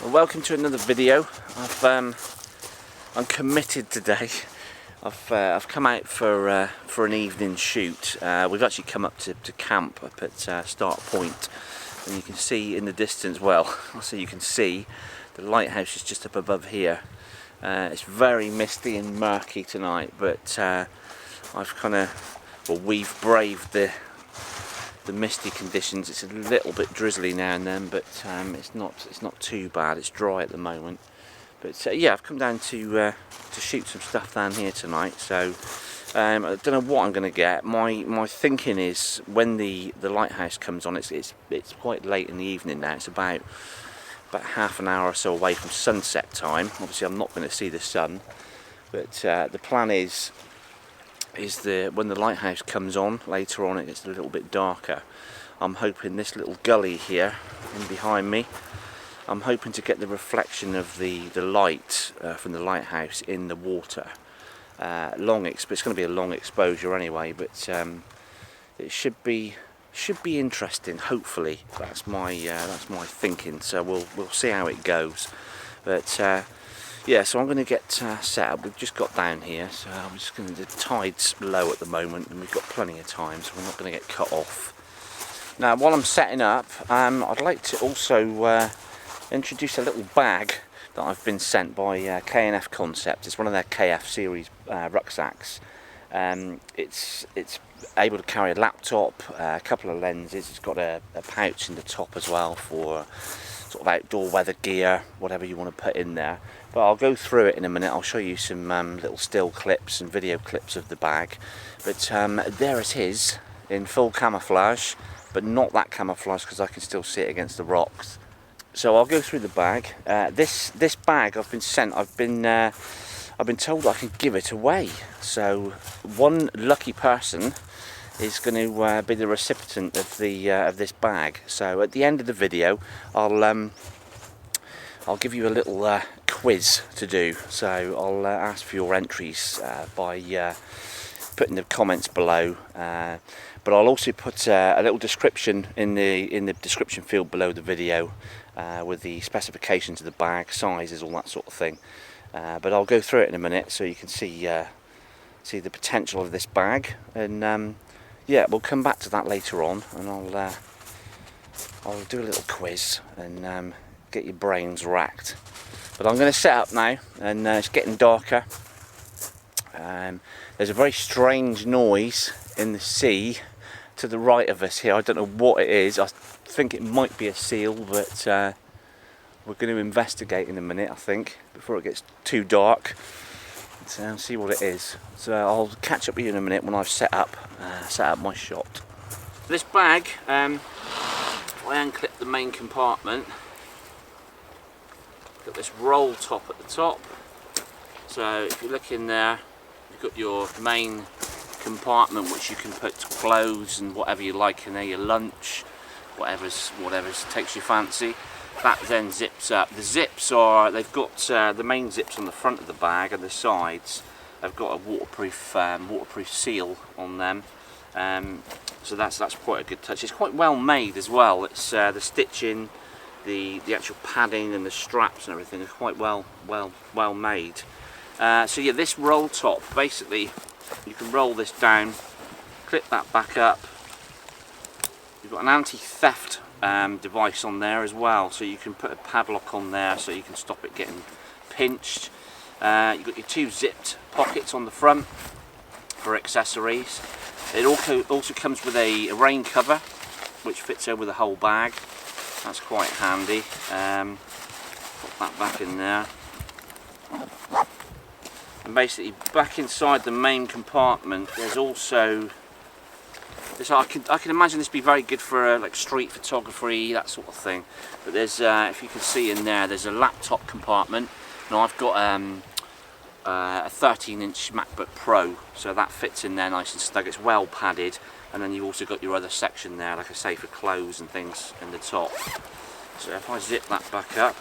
Well, welcome to another video. I'm committed today. I've come out for an evening shoot. We've actually come up to camp up at Start Point, and you can see in the distance. Well, so you can see the lighthouse is just up above here. It's very misty and murky tonight, but we've braved the misty conditions. It's a little bit drizzly now and then, but it's not too bad. It's dry at the moment. But yeah, I've come down to shoot some stuff down here tonight. So I don't know what I'm going to get. My thinking is when the lighthouse comes on, it's quite late in the evening now. It's about half an hour or so away from sunset time. Obviously, I'm not going to see the sun, but the plan is when the lighthouse comes on later on, it gets a little bit darker. I'm hoping this little gully here in behind me, I'm hoping to get the reflection of the light from the lighthouse in the water. It's going to be a long exposure anyway, but it should be interesting. Hopefully, that's my thinking. So we'll see how it goes. But yeah, so I'm going to get set up. We've just got down here, so I'm just going to. The tide's low at the moment, and we've got plenty of time, so we're not going to get cut off. Now, while I'm setting up, I'd like to also introduce a little bag that I've been sent by K&F Concept. It's one of their KF series rucksacks. It's able to carry a laptop, a couple of lenses. It's got a pouch in the top as well for sort of outdoor weather gear, whatever you want to put in there. But I'll go through it in a minute. I'll show you some little still clips and video clips of the bag. But there it is in full camouflage, but not that camouflage because I can still see it against the rocks. So I'll go through the bag. This bag I've been sent. I've been told I can give it away. So one lucky person is going to be the recipient of this bag. So at the end of the video, I'll give you a little quiz to do. So I'll ask for your entries by putting the comments below. But I'll also put a little description in the description field below the video with the specifications of the bag, sizes, all that sort of thing. But I'll go through it in a minute so you can see the potential of this bag, and yeah, we'll come back to that later on, and I'll do a little quiz and get your brains racked. But I'm going to set up now, and it's getting darker. There's a very strange noise in the sea to the right of us here. I don't know what it is. I think it might be a seal, but we're going to investigate in a minute, I think, before it gets too dark. So see what it is. So I'll catch up with you in a minute when I've set up my shot. This bag, I unclip the main compartment. Got this roll top at the top. So if you look in there, you've got your main compartment which you can put clothes and whatever you like in there, your lunch, whatever's takes your fancy. That then zips up. The zips they've got the main zips on the front of the bag, and the sides have got a waterproof seal on them. So that's quite a good touch. It's quite well made as well. It's the stitching, the actual padding and the straps and everything is quite well made. So yeah, this roll top, basically you can roll this down, clip that back up. You've got an anti-theft device on there as well, so you can put a padlock on there so you can stop it getting pinched. You've got your two zipped pockets on the front for accessories. It also comes with a rain cover which fits over the whole bag. That's quite handy. Put that back in there. And basically back inside the main compartment there's also this. I can imagine this be very good for like street photography, that sort of thing. But there's if you can see in there, there's a laptop compartment. Now I've got a 13-inch MacBook Pro, so that fits in there nice and snug. It's well padded, and then you've also got your other section there, like I say, for clothes and things in the top. So if I zip that back up,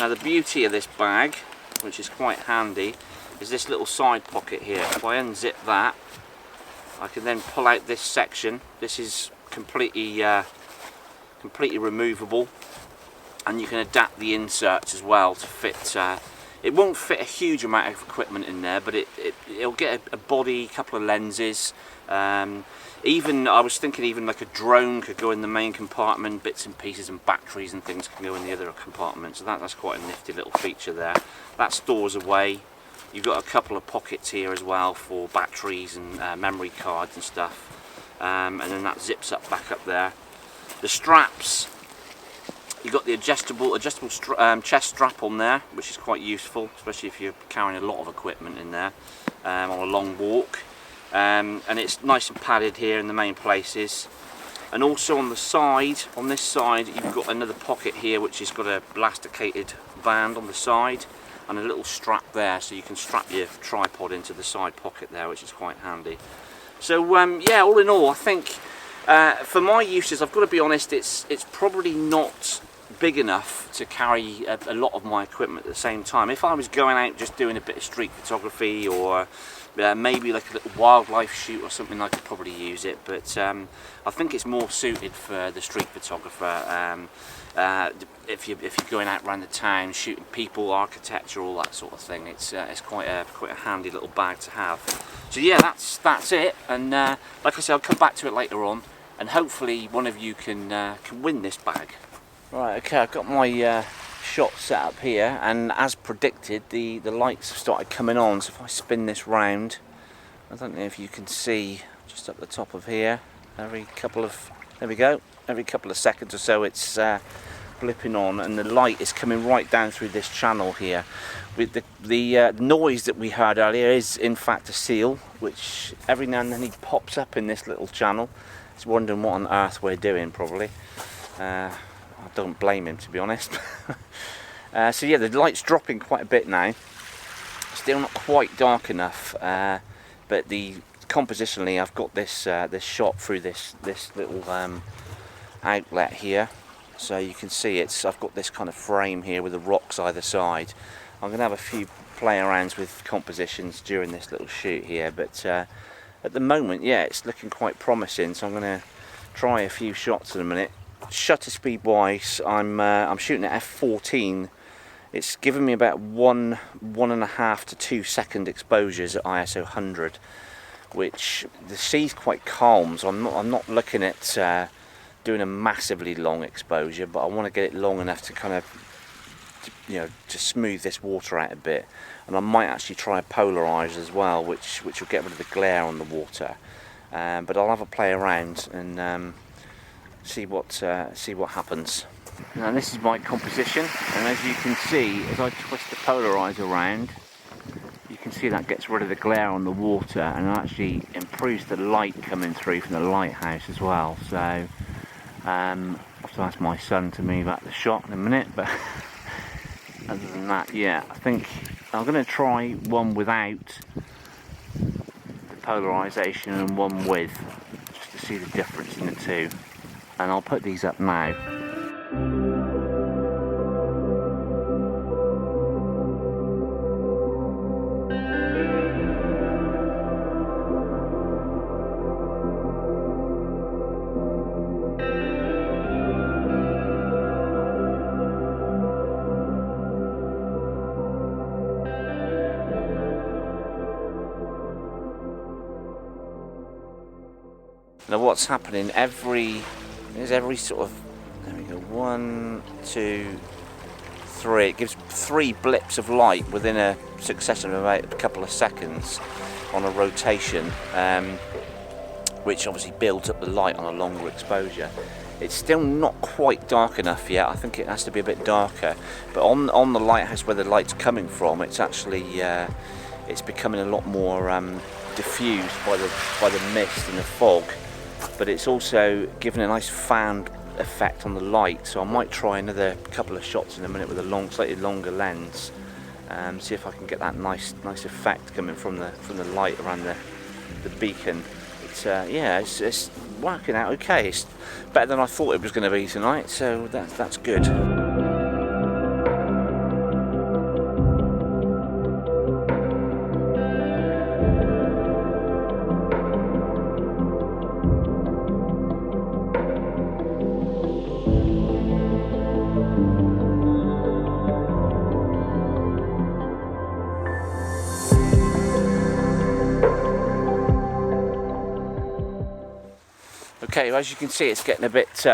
now the beauty of this bag, which is quite handy, is this little side pocket here. If I unzip that, I can then pull out this section. This is completely removable. and you can adapt the inserts as well to fit. It won't fit a huge amount of equipment in there, but it'll get a body, a couple of lenses. Even I was thinking even like a drone could go in the main compartment, bits and pieces and batteries and things can go in the other compartment. So that's quite a nifty little feature there. That stores away. You've got a couple of pockets here as well for batteries and memory cards and stuff. And then that zips up back up there. The straps. You've got the adjustable chest strap on there, which is quite useful, especially if you're carrying a lot of equipment in there on a long walk. And it's nice and padded here in the main places. And also on the side, on this side, you've got another pocket here which has got a elasticated band on the side and a little strap there, so you can strap your tripod into the side pocket there, which is quite handy. So yeah, all in all, I think for my uses, I've got to be honest, it's probably not big enough to carry a lot of my equipment at the same time. If I was going out just doing a bit of street photography or maybe like a little wildlife shoot or something, I could probably use it, but I think it's more suited for the street photographer. If you're going out around the town shooting people, architecture, all that sort of thing, it's quite a handy little bag to have. So yeah, that's it, and like I said, I'll come back to it later on, and hopefully one of you can win this bag. Right, okay, I've got my shot set up here, and as predicted, the lights have started coming on. So if I spin this round, I don't know if you can see just up the top of here, every couple of seconds or so it's blipping on, and the light is coming right down through this channel here. With the noise that we heard earlier is in fact a seal, which every now and then he pops up in this little channel. It's wondering what on earth we're doing, probably. I don't blame him, to be honest. So yeah, the light's dropping quite a bit now. Still not quite dark enough, but compositionally, I've got this shot through this little outlet here, so you can see I've got this kind of frame here with the rocks either side. I'm going to have a few play arounds with compositions during this little shoot here, but at the moment, yeah, it's looking quite promising. So I'm going to try a few shots in a minute. Shutter speed wise, I'm shooting at f14. It's given me about 1.5 to 2 second exposures at ISO 100, which the sea's quite calm, so I'm not looking at doing a massively long exposure, but I want to get it long enough to kind of, you know, to smooth this water out a bit. And I might actually try a polarizer as well, which will get rid of the glare on the water. But I'll have a play around and see what happens. Now this is my composition, and as you can see, as I twist the polarizer around, you can see that gets rid of the glare on the water and actually improves the light coming through from the lighthouse as well. So I'll have to ask my son to move out the shot in a minute, but other than that, yeah, I think I'm going to try one without the polarization and one with, just to see the difference in the two. And I'll put these up now. Now what's happening, every sort of, there we go, 1, 2, 3, it gives 3 blips of light within a succession of about a couple of seconds on a rotation, which obviously builds up the light on a longer exposure. It's still not quite dark enough yet. I think it has to be a bit darker, but on the lighthouse where the light's coming from, it's actually it's becoming a lot more diffused by the mist and the fog. But it's also given a nice fan effect on the light, so I might try another couple of shots in a minute with a slightly longer lens, see if I can get that nice effect coming from the light around the beacon. It's yeah, it's working out okay. It's better than I thought it was going to be tonight, so that's good. Okay, well, as you can see, it's getting a bit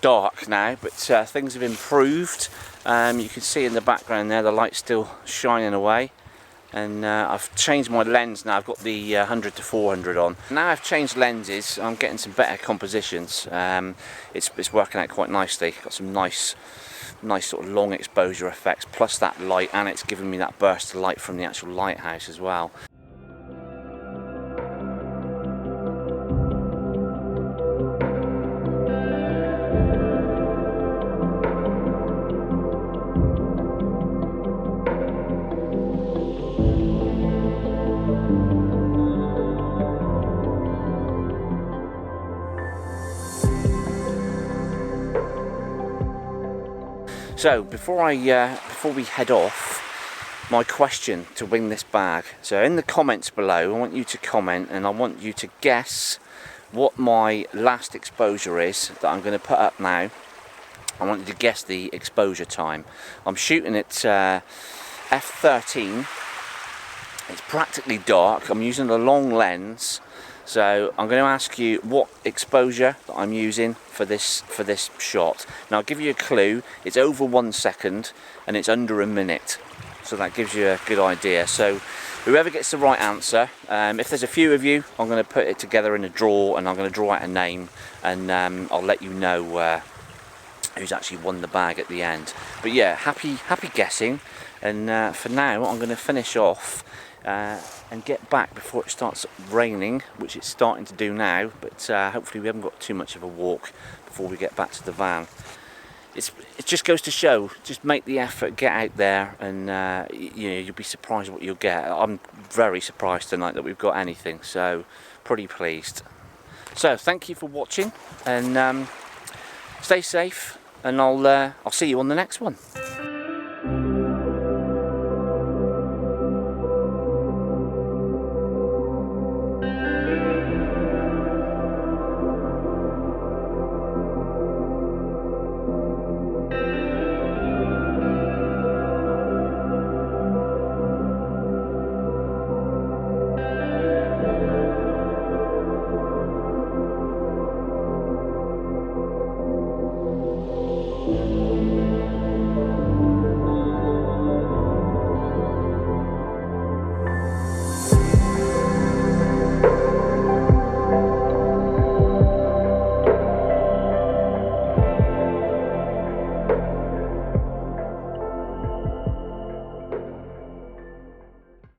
dark now, but things have improved. You can see in the background there the light's still shining away, and I've changed my lens now. I've got the 100 to 400 on. Now I've changed lenses, I'm getting some better compositions. It's working out quite nicely. Got some nice sort of long exposure effects plus that light, and it's giving me that burst of light from the actual lighthouse as well. So before we head off, my question to win this bag. So in the comments below, I want you to comment, and I want you to guess what my last exposure is that I'm going to put up now. I want you to guess the exposure time. I'm shooting at f13. It's practically dark. I'm using a long lens. So I'm going to ask you what exposure that I'm using for this shot. Now I'll give you a clue. It's over 1 second and it's under a minute. So that gives you a good idea. So whoever gets the right answer, if there's a few of you, I'm going to put it together in a draw, and I'm going to draw out a name, and I'll let you know who's actually won the bag at the end. But yeah, happy guessing. And for now, I'm going to finish off and get back before it starts raining, which it's starting to do now, but hopefully we haven't got too much of a walk before we get back to the van. It just goes to show, just make the effort, get out there, and you'll be surprised what you'll get. I'm very surprised tonight that we've got anything, so pretty pleased. So thank you for watching, and stay safe, and I'll see you on the next one.